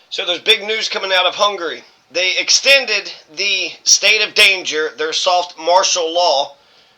So there's big news coming out of Hungary. They extended the state of danger, their soft martial law,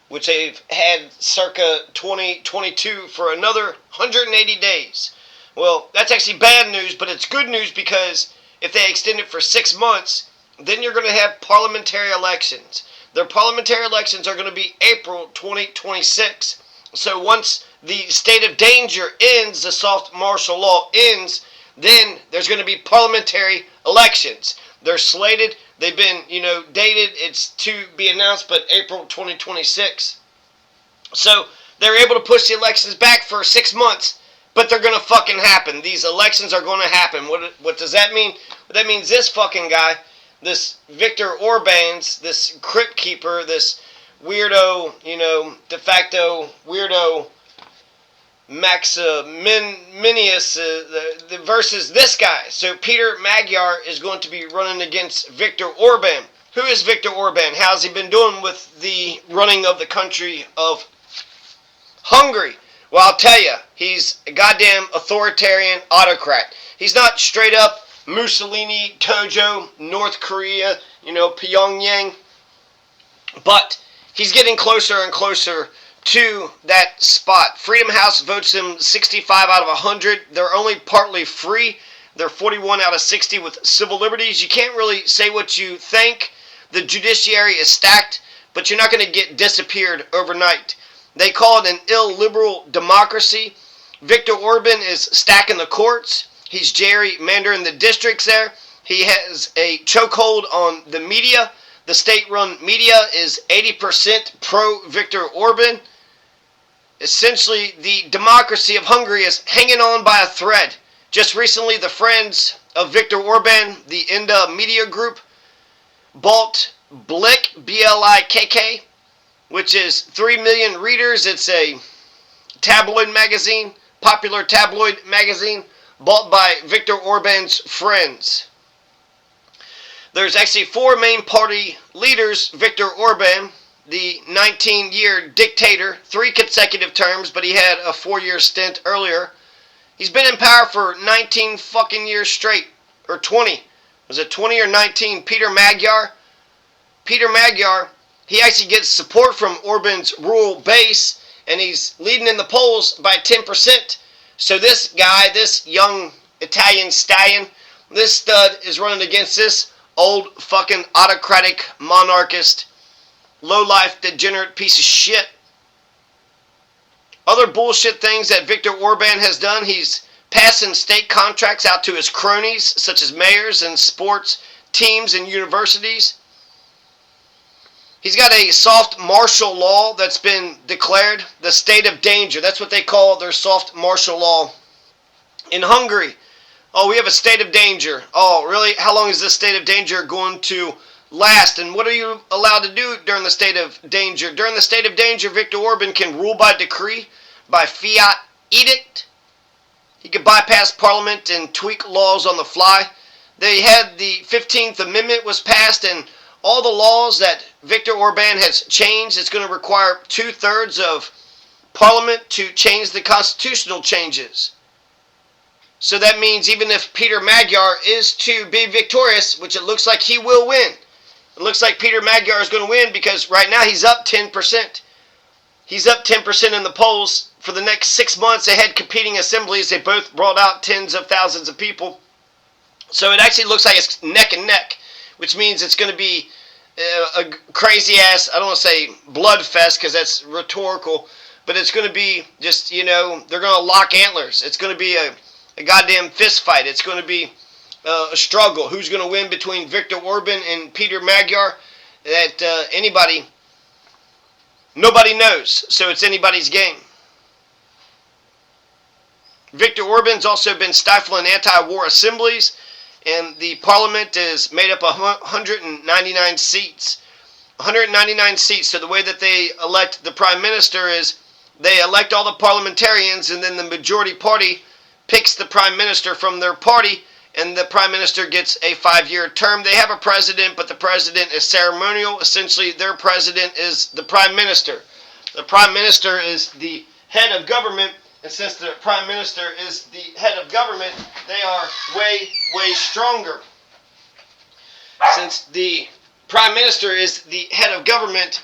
which they've had circa 2022 for another 180 days. Well, that's actually bad news, but it's good news because if they extend it for 6 months, then you're going to have parliamentary elections. Their parliamentary elections are going to be April 2026. So once the state of danger ends, the soft martial law ends, then there's going to be parliamentary elections. They're slated. They've been, dated. It's to be announced, but April 2026. So they're able to push the elections back for 6 months, but they're going to fucking happen. These elections are going to happen. What does that mean? That means this fucking guy, this Viktor Orban's, this crypt keeper, this weirdo, de facto weirdo Maximinius versus this guy. So Peter Magyar is going to be running against Viktor Orban. Who is Viktor Orban? How's he been doing with the running of the country of Hungary? Well, I'll tell you, he's a goddamn authoritarian autocrat. He's not straight up Mussolini, Tojo, North Korea, Pyongyang. But he's getting closer and closer to that spot. Freedom House votes him 65 out of 100. They're only partly free. They're 41 out of 60 with civil liberties. You can't really say what you think. The judiciary is stacked, but you're not going to get disappeared overnight. They call it an illiberal democracy. Viktor Orban is stacking the courts. He's gerrymandering the districts there. He has a chokehold on the media. The state-run media is 80% pro-Viktor Orban. Essentially, the democracy of Hungary is hanging on by a thread. Just recently, the friends of Viktor Orban, the Inda Media Group, bought Blick, B-L-I-K-K, which is 3 million readers. It's a tabloid magazine, popular tabloid magazine, bought by Viktor Orban's friends. There's actually 4 main party leaders. Viktor Orban, the 19-year dictator, 3 consecutive terms, but he had a 4-year stint earlier. He's been in power for 19 fucking years straight, or 20. Was it 20 or 19? Peter Magyar, he actually gets support from Orban's rural base, and he's leading in the polls by 10%. So this guy, this young Italian stallion, this stud is running against this old fucking autocratic, monarchist, low-life, degenerate piece of shit. Other bullshit things that Viktor Orban has done, he's passing state contracts out to his cronies, such as mayors and sports teams and universities. He's got a soft martial law that's been declared, the state of danger. That's what they call their soft martial law in Hungary. Oh, we have a state of danger. Oh, really? How long is this state of danger going to last? And what are you allowed to do during the state of danger? During the state of danger, Viktor Orban can rule by decree, by fiat edict. He could bypass parliament and tweak laws on the fly. They had the 15th Amendment was passed, and all the laws that Viktor Orban has changed, it's going to require 2/3 of parliament to change the constitutional changes. So that means even if Peter Magyar is to be victorious, which it looks like he will win. It looks like Peter Magyar is going to win because right now he's up 10%. He's up 10% in the polls. For the next 6 months, they had competing assemblies. They both brought out tens of thousands of people. So it actually looks like it's neck and neck, which means it's going to be a crazy-ass, I don't want to say blood fest because that's rhetorical, but it's going to be just, they're going to lock antlers. It's going to be a goddamn fist fight. It's going to be a struggle. Who's going to win between Viktor Orban and Peter Magyar? That nobody knows. So it's anybody's game. Viktor Orban's also been stifling anti-war assemblies, and the parliament is made up of 199 seats. 199 seats. So the way that they elect the prime minister is they elect all the parliamentarians, and then the majority party picks the prime minister from their party, and the prime minister gets a 5-year term. They have a president, but the president is ceremonial. Essentially, their president is the prime minister. The prime minister is the head of government, And since the prime minister is the head of government, they are way, way stronger. Since the prime minister is the head of government,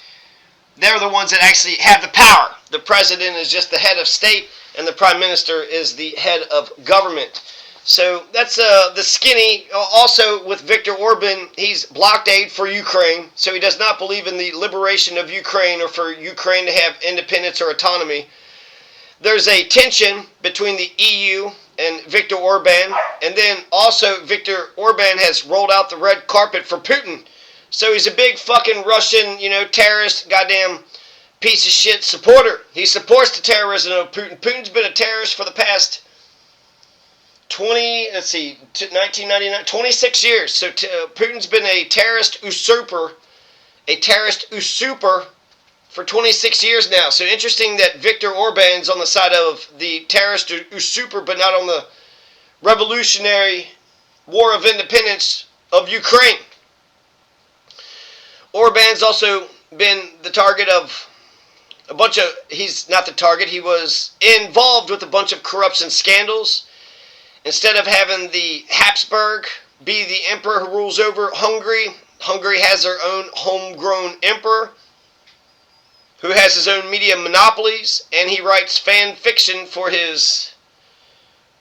they're the ones that actually have the power. The president is just the head of state, and the prime minister is the head of government. So that's the skinny. Also with Viktor Orban, he's blocked aid for Ukraine, so he does not believe in the liberation of Ukraine or for Ukraine to have independence or autonomy. There's a tension between the EU and Viktor Orban, and then also Viktor Orban has rolled out the red carpet for Putin. So he's a big fucking Russian, terrorist, goddamn piece of shit supporter. He supports the terrorism of Putin. Putin's been a terrorist for the past 1999, 26 years. So Putin's been a terrorist usurper for 26 years now. So interesting that Viktor Orban's on the side of the terrorist usurper, but not on the revolutionary war of independence of Ukraine. Orban's also been the target of he's not the target, he was involved with a bunch of corruption scandals. Instead of having the Habsburg be the emperor who rules over Hungary, Hungary has their own homegrown emperor who has his own media monopolies, and he writes fan fiction for his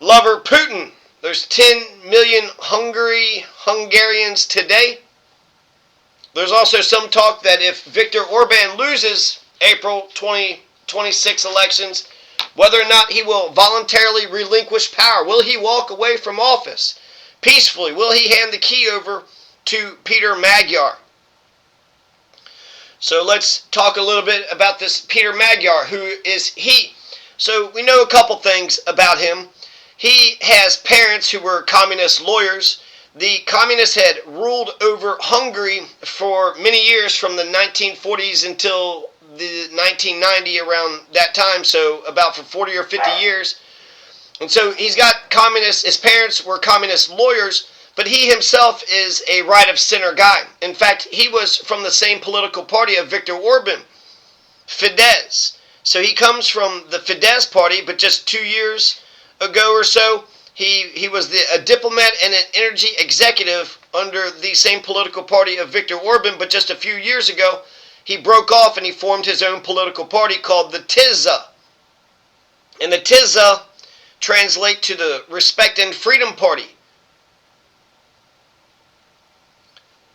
lover Putin. There's 10 million Hungarians today. There's also some talk that if Viktor Orban loses April 2026 elections, whether or not he will voluntarily relinquish power. Will he walk away from office peacefully? Will he hand the key over to Peter Magyar? So let's talk a little bit about this Peter Magyar. Who is he? So we know a couple things about him. He has parents who were communist lawyers. The communists had ruled over Hungary for many years, from the 1940s until the 1990, around that time, so about for 40 or 50 years. And so he's got communists, his parents were communist lawyers, but he himself is a right-of-center guy. In fact, he was from the same political party of Viktor Orban, Fidesz. So he comes from the Fidesz party, but just 2 years ago or so, he was a diplomat and an energy executive under the same political party of Viktor Orban, but just a few years ago, he broke off and he formed his own political party called the TISA. And the TISA translate to the Respect and Freedom Party.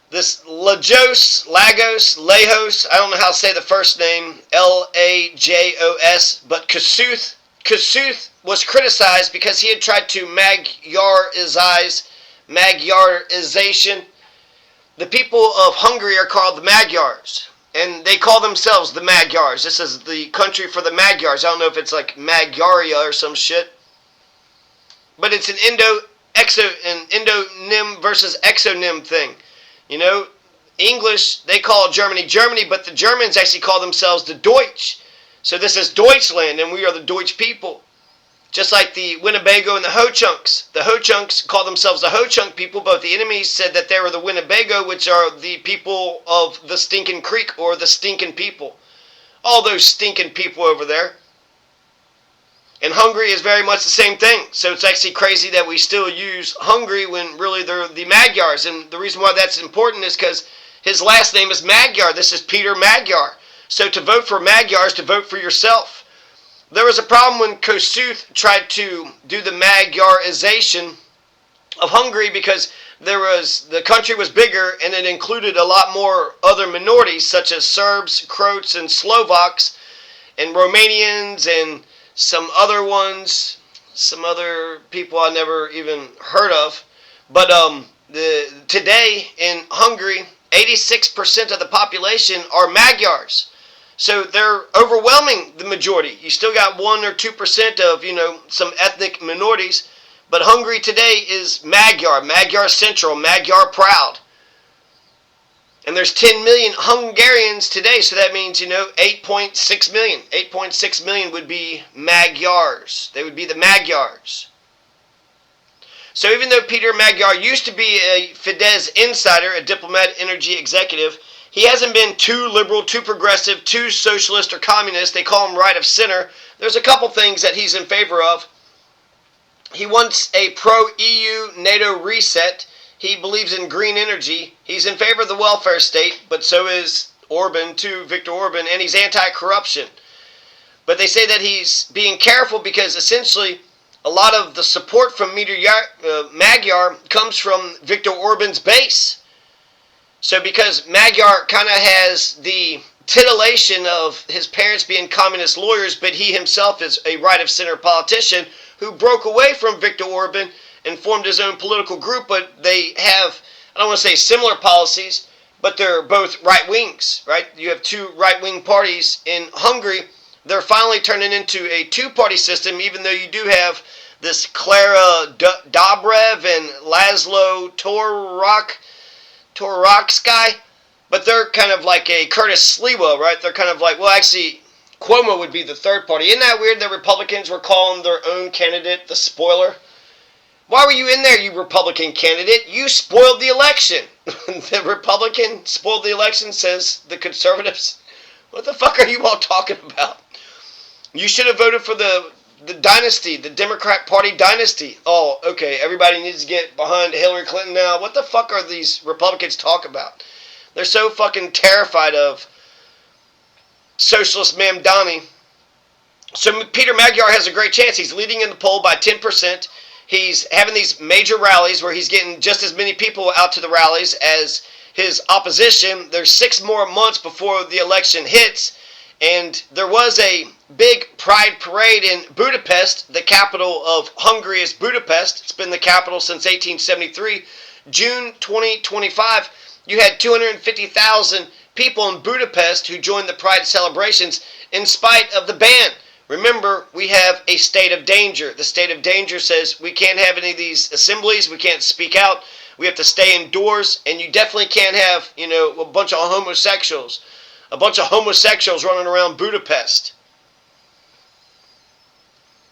This Lajos, I don't know how to say the first name, Lajos, but Kossuth was criticized because he had tried to Magyarization. The people of Hungary are called the Magyars, and they call themselves the Magyars. This is the country for the Magyars. I don't know if it's like Magyaria or some shit, but it's an endonym versus exonym thing. English, they call Germany Germany, but the Germans actually call themselves the Deutsch. So this is Deutschland, and we are the Deutsch people. Just like the Winnebago and the Ho-Chunks. The Ho-Chunks call themselves the Ho-Chunk people, but the enemies said that they were the Winnebago, which are the people of the Stinking Creek, or the Stinking people. All those stinking people over there. And Hungary is very much the same thing. So it's actually crazy that we still use Hungary when really they're the Magyars. And the reason why that's important is because his last name is Magyar. This is Peter Magyar. So to vote for Magyar is to vote for yourself. There was a problem when Kossuth tried to do the Magyarization of Hungary, because the country was bigger and it included a lot more other minorities such as Serbs, Croats, and Slovaks, and Romanians, and some other ones, some other people I never even heard of. But today in Hungary, 86% of the population are Magyars. So they're overwhelming the majority. You still got 1 or 2% of, some ethnic minorities. But Hungary today is Magyar, Magyar Central, Magyar Proud. And there's 10 million Hungarians today, so that means, 8.6 million. 8.6 million would be Magyars. They would be the Magyars. So even though Peter Magyar used to be a Fidesz insider, a diplomat, energy executive, he hasn't been too liberal, too progressive, too socialist or communist. They call him right of center. there's a couple things that he's in favor of. He wants a pro-EU NATO reset. He believes in green energy. He's in favor of the welfare state, but so is Orban too, Viktor Orban, and he's anti-corruption. But they say that he's being careful because essentially a lot of the support from Magyar comes from Viktor Orban's base. So because Magyar kind of has the titillation of his parents being communist lawyers, but he himself is a right-of-center politician who broke away from Viktor Orban and formed his own political group, but they have, I don't want to say similar policies, but they're both right-wings, right? You have two right-wing parties in Hungary. They're finally turning into a two-party system, even though you do have this Klara Dobrev and Laszlo Toroksky, but they're kind of like a Curtis Sliwa, right? They're kind of like, well, actually, Cuomo would be the third party. Isn't that weird that Republicans were calling their own candidate the spoiler? Why were you in there, you Republican candidate? You spoiled the election. The Republican spoiled the election, says the conservatives. What the fuck are you all talking about? You should have voted for the dynasty, the Democrat Party dynasty. Oh, okay, everybody needs to get behind Hillary Clinton now. What the fuck are these Republicans talking about? They're so fucking terrified of socialist Mamdani. So Peter Magyar has a great chance. He's leading in the poll by 10%. He's having these major rallies where he's getting just as many people out to the rallies as his opposition. There's 6 more months before the election hits. And there was a big pride parade in Budapest. The capital of Hungary is Budapest. It's been the capital since 1873. June 2025, you had 250,000 people in Budapest who joined the pride celebrations in spite of the ban. Remember, we have a state of danger. The state of danger says we can't have any of these assemblies. We can't speak out. We have to stay indoors. And you definitely can't have, a bunch of homosexuals. A bunch of homosexuals running around Budapest.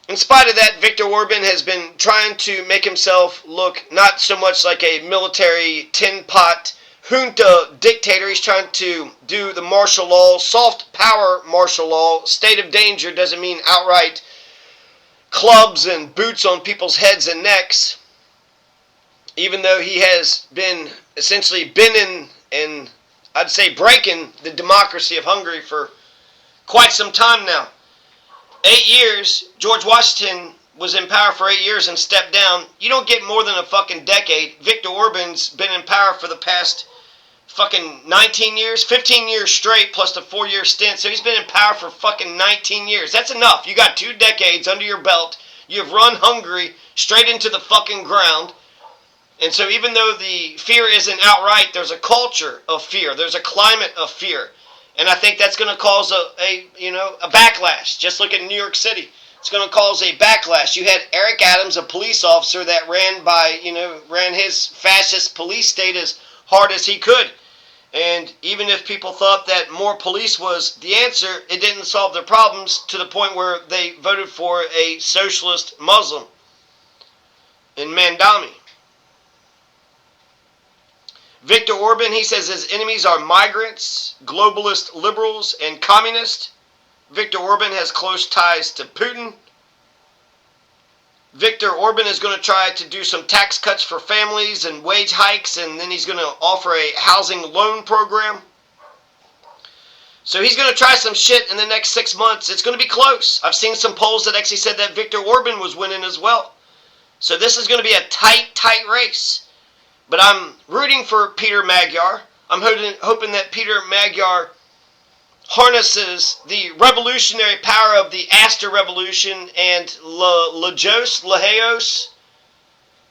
In spite of that, Viktor Orban has been trying to make himself look not so much like a military tin-pot junta dictator. He's trying to do the martial law, soft power martial law. State of danger doesn't mean outright clubs and boots on people's heads and necks. Even though he has been essentially in I'd say breaking the democracy of Hungary for quite some time now. 8 years, George Washington was in power for 8 years and stepped down. You don't get more than a fucking decade. Viktor Orban's been in power for the past fucking 19 years, 15 years straight, plus the 4-year stint. So he's been in power for fucking 19 years. That's enough. You got 2 decades under your belt. You've run Hungary straight into the fucking ground. And so even though the fear isn't outright, there's a culture of fear. There's a climate of fear. And I think that's going to cause a backlash. Just look at New York City. It's going to cause a backlash. You had Eric Adams, a police officer that ran his fascist police state as hard as he could. And even if people thought that more police was the answer, it didn't solve their problems to the point where they voted for a socialist Muslim in Mandami. Viktor Orban, he says his enemies are migrants, globalist liberals, and communists. Viktor Orban has close ties to Putin. Viktor Orban is going to try to do some tax cuts for families and wage hikes, and then he's going to offer a housing loan program. So he's going to try some shit in the next 6 months. It's going to be close. I've seen some polls that actually said that Viktor Orban was winning as well. So this is going to be a tight race. But I'm rooting for Peter Magyar. I'm hoping that Peter Magyar harnesses the revolutionary power of the Aster Revolution and Lajos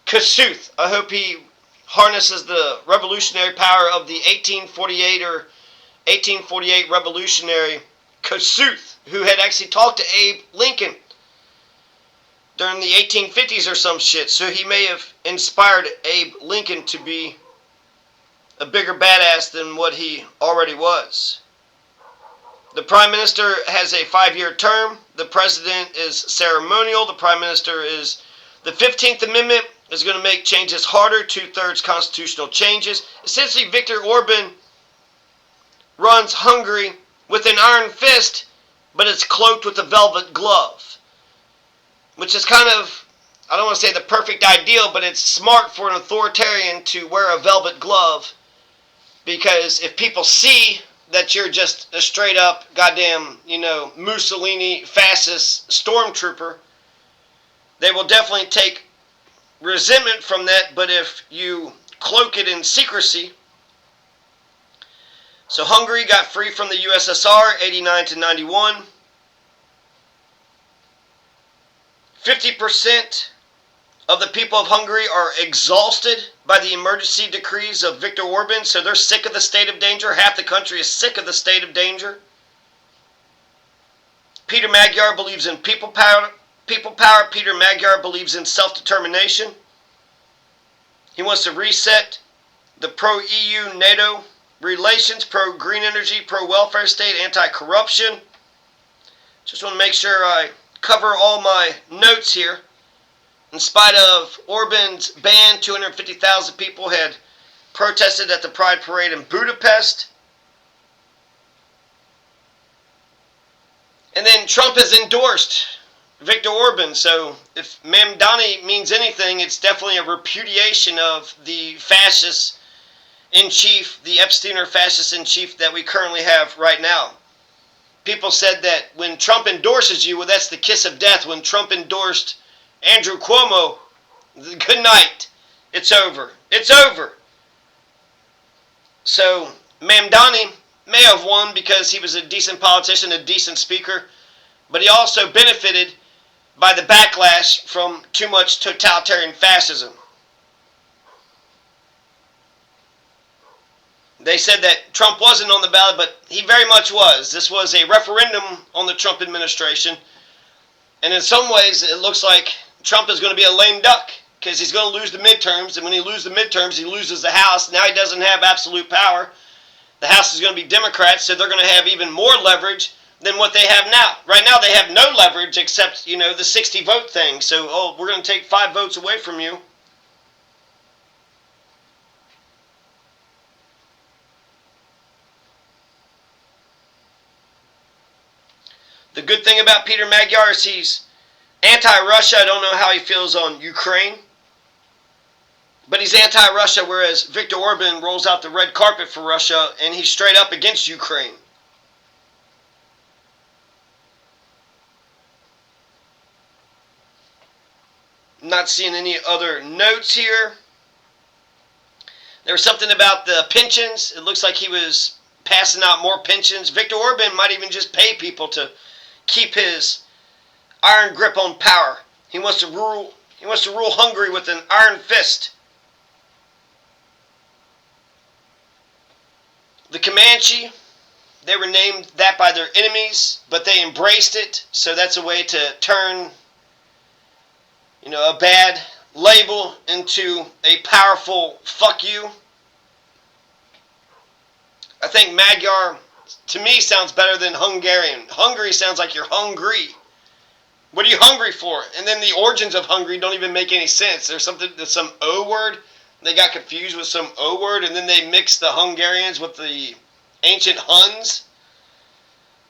Kossuth. I hope he harnesses the revolutionary power of the 1848 revolutionary Kossuth, who had actually talked to Abe Lincoln during the 1850s or some shit. So he may have inspired Abe Lincoln to be a bigger badass than what he already was. The Prime Minister has a 5-year term. The President is ceremonial. The Prime Minister is... The 15th Amendment is going to make changes harder. 2/3 constitutional changes. Essentially, Viktor Orban runs Hungary with an iron fist, but it's cloaked with a velvet glove, which is kind of, I don't want to say the perfect ideal, but it's smart for an authoritarian to wear a velvet glove, because if people see that you're just a straight up goddamn, Mussolini fascist stormtrooper, they will definitely take resentment from that. But if you cloak it in secrecy. So Hungary got free from the USSR, 89 to 91. 50% of the people of Hungary are exhausted by the emergency decrees of Viktor Orban, so they're sick of the state of danger. Half the country is sick of the state of danger. Peter Magyar believes in people power. Peter Magyar believes in self-determination. He wants to reset the pro-EU, NATO relations, pro-green energy, pro-welfare state, anti-corruption. Just want to make sure I cover all my notes here. In spite of Orban's ban, 250,000 people had protested at the Pride Parade in Budapest. And then Trump has endorsed Viktor Orban. So if Mamdani means anything, it's definitely a repudiation of the fascist in chief, the Epsteiner fascist in chief that we currently have right now. People said that when Trump endorses you, well, that's the kiss of death. When Trump endorsed Andrew Cuomo, good night. It's over. It's over. So Mamdani may have won because he was a decent politician, a decent speaker, but he also benefited by the backlash from too much totalitarian fascism. They said that Trump wasn't on the ballot, but he very much was. This was a referendum on the Trump administration. And in some ways, it looks like Trump is going to be a lame duck, because he's going to lose the midterms. And when he loses the midterms, he loses the House. Now he doesn't have absolute power. The House is going to be Democrats, so they're going to have even more leverage than what they have now. Right now, they have no leverage except, the 60-vote thing. So, we're going to take 5 votes away from you. The good thing about Peter Magyar is he's anti-Russia. I don't know how he feels on Ukraine. But he's anti-Russia, whereas Viktor Orban rolls out the red carpet for Russia, and he's straight up against Ukraine. I'm not seeing any other notes here. There was something about the pensions. It looks like he was passing out more pensions. Viktor Orban might even just pay people to keep his iron grip on power. He wants to rule Hungary with an iron fist. The Comanche, they were named that by their enemies, but they embraced it. So that's a way to turn, a bad label into a powerful fuck you. I think Magyar, to me, sounds better than Hungarian. Hungary sounds like you're hungry. What are you hungry for? And then the origins of Hungary don't even make any sense. There's some O word. They got confused with some O word, and then they mixed the Hungarians with the ancient Huns.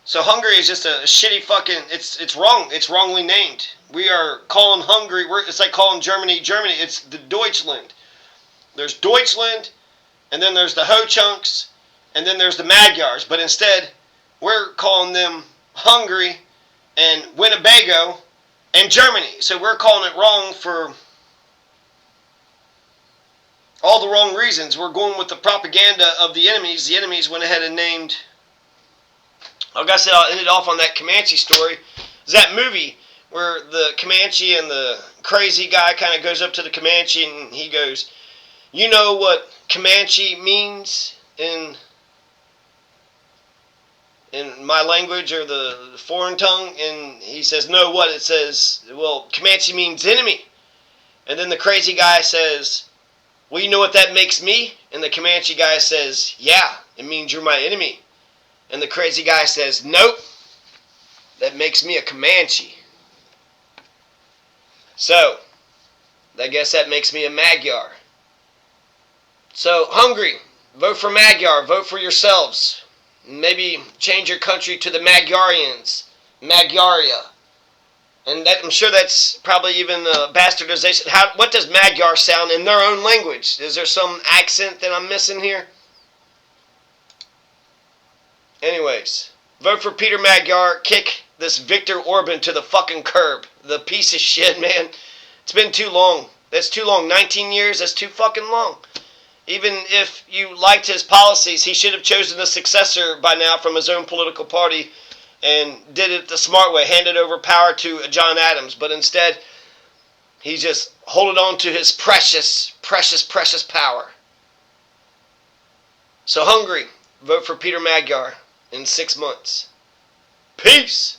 So Hungary is just a shitty fucking, it's wrong. It's wrongly named. We are calling Hungary, it's like calling Germany. It's the Deutschland. There's Deutschland, and then there's the Ho-Chunks, and then there's the Magyars. But instead, we're calling them Hungary and Winnebago and Germany. So we're calling it wrong for all the wrong reasons. We're going with the propaganda of the enemies. The enemies went ahead and named, like I said, I'll end it off on that Comanche story. It's that movie where the Comanche and the crazy guy kind of goes up to the Comanche and he goes, "You know what Comanche means in my language or the foreign tongue?" And he says, "No, what?" It says, "Well, Comanche means enemy." And then the crazy guy says, "Well, you know what that makes me?" And the Comanche guy says, "Yeah, it means you're my enemy." And the crazy guy says, "Nope, that makes me a Comanche." So, I guess that makes me a Magyar. So, Hungary, vote for Magyar, vote for yourselves. Maybe change your country to the Magyarians. Magyaria. And that, I'm sure that's probably even a bastardization. What does Magyar sound in their own language? Is there some accent that I'm missing here? Anyways, vote for Peter Magyar. Kick this Viktor Orban to the fucking curb. The piece of shit, man. It's been too long. That's too long. 19 years, that's too fucking long. Even if you liked his policies, he should have chosen a successor by now from his own political party and did it the smart way, handed over power to John Adams. But instead, he's just holding on to his precious, precious, precious power. So Hungary, vote for Peter Magyar in 6 months. Peace!